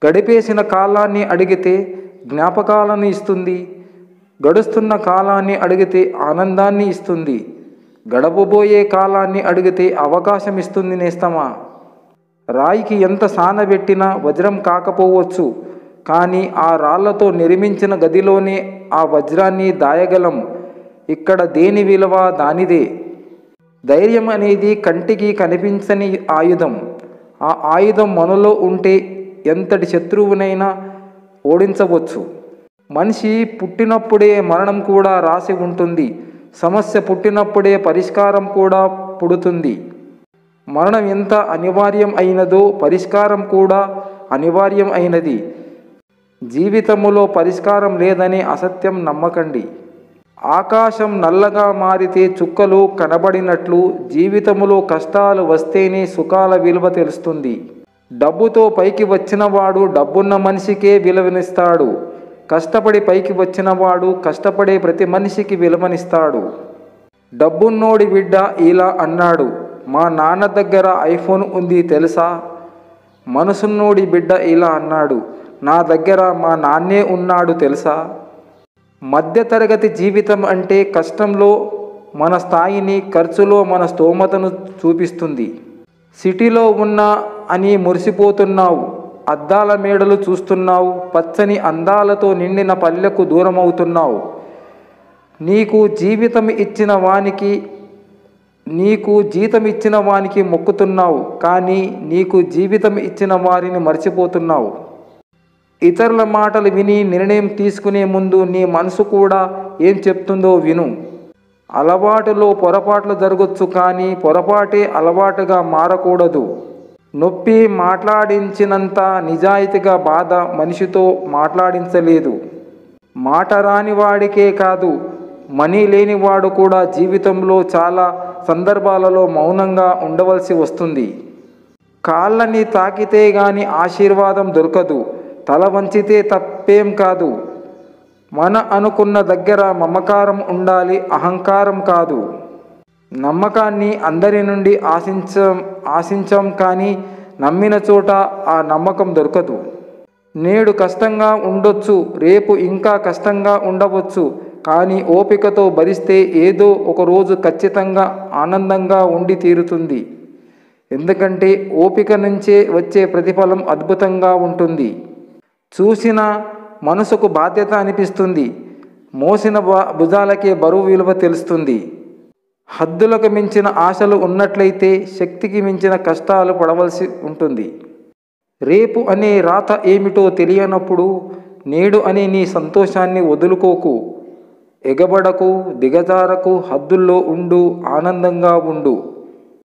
గడిపేసిన కాలాన్ని అడిగితే జ్ఞాపకాలను ఇస్తుంది. గడుస్తున్న కాలాన్ని అడిగితే ఆనందాన్ని ఇస్తుంది. గడవబోయే కాలాన్ని అడిగితే అవకాశం ఇస్తుంది నేస్తమా. రాయికి ఎంత సానబెట్టినా వజ్రం కాకపోవచ్చు, కానీ ఆ రాళ్లతో నిర్మించిన గదిలోనే ఆ వజ్రాన్ని దాయగలం. ఇక్కడ దేని విలువ దానిదే. ధైర్యం అనేది కంటికి కనిపించని ఆయుధం. ఆ ఆయుధం మనలో ఉంటే ఎంతటి శత్రువునైనా ఓడించవచ్చు. మనిషి పుట్టినప్పుడే మరణం కూడా రాసి ఉంటుంది. సమస్య పుట్టినప్పుడే పరిష్కారం కూడా పుడుతుంది. మరణం ఎంత అనివార్యం అయినదో పరిష్కారం కూడా అనివార్యం అయినది. జీవితములో పరిష్కారం లేదనే అసత్యం నమ్మకండి. ఆకాశం నల్లగా మారితే చుక్కలు కనబడినట్లు జీవితములో కష్టాలు వస్తేనే సుఖాల విలువ తెలుస్తుంది. డబ్బుతో పైకి వచ్చినవాడు డబ్బున్న మనిషికే విలువనిస్తాడు. కష్టపడి పైకి వచ్చినవాడు కష్టపడే ప్రతి మనిషికి విలువనిస్తాడు. డబ్బున్నోడి బిడ్డ ఇలా అన్నాడు, మా నాన్న దగ్గర ఐఫోన్ ఉంది తెలుసా. మనసున్నోడి బిడ్డ ఇలా అన్నాడు, నా దగ్గర మా నాన్నే ఉన్నాడు తెలుసా. మధ్యతరగతి జీవితం అంటే కష్టంలో మన స్థాయిని, ఖర్చులో మన స్తోమతను చూపిస్తుంది. సిటీలో ఉన్నా అని మురిసిపోతున్నావు, అద్దాల మేడలు చూస్తున్నావు, పచ్చని అందాలతో నిండిన పల్లెకు దూరమవుతున్నావు. నీకు జీతం ఇచ్చిన వానికి మొక్కుతున్నావు, కానీ నీకు జీవితం ఇచ్చిన వారిని మర్చిపోతున్నావు. ఇతరుల మాటలు విని నిర్ణయం తీసుకునే ముందు నీ మనసు కూడా ఏం చెప్తుందో విను. అలవాటులో పొరపాట్లు జరగచ్చు, కానీ పొరపాటే అలవాటుగా మారకూడదు. నొప్పి మాట్లాడించినంత నిజాయితీగా బాధ మనిషితో మాట్లాడించలేదు. మాట రాని వాడికే కాదు, మనీ లేనివాడు కూడా జీవితంలో చాలా సందర్భాలలో మౌనంగా ఉండవలసి వస్తుంది. కాళ్ళని తాకితే గాని ఆశీర్వాదం దొరకదు. తల వంచితే తప్పేం కాదు. మన అనుకున్న దగ్గర మమకారం ఉండాలి, అహంకారం కాదు. నమ్మకాన్ని అందరి నుండి ఆశించాం, కానీ నమ్మిన చోట ఆ నమ్మకం దొరకదు. నేడు కష్టంగా ఉండొచ్చు, రేపు ఇంకా కష్టంగా ఉండవచ్చు, కానీ ఓపికతో భరిస్తే ఏదో ఒకరోజు ఖచ్చితంగా ఆనందంగా ఉండి తీరుతుంది. ఎందుకంటే ఓపిక నుంచే వచ్చే ప్రతిఫలం అద్భుతంగా ఉంటుంది. చూసిన మనసుకు బాధ్యత అనిపిస్తుంది. మోసిన భుజాలకే బరువు విలువ తెలుస్తుంది. హద్దులకు మించిన ఆశలు ఉన్నట్లయితే శక్తికి మించిన కష్టాలు పడవలసి ఉంటుంది. రేపు అనే రాత ఏమిటో తెలియనప్పుడు నేడు అనే నీ సంతోషాన్ని వదులుకోకు. ఎగబడకు, దిగజారకు, హద్దుల్లో ఉండు, ఆనందంగా ఉండు.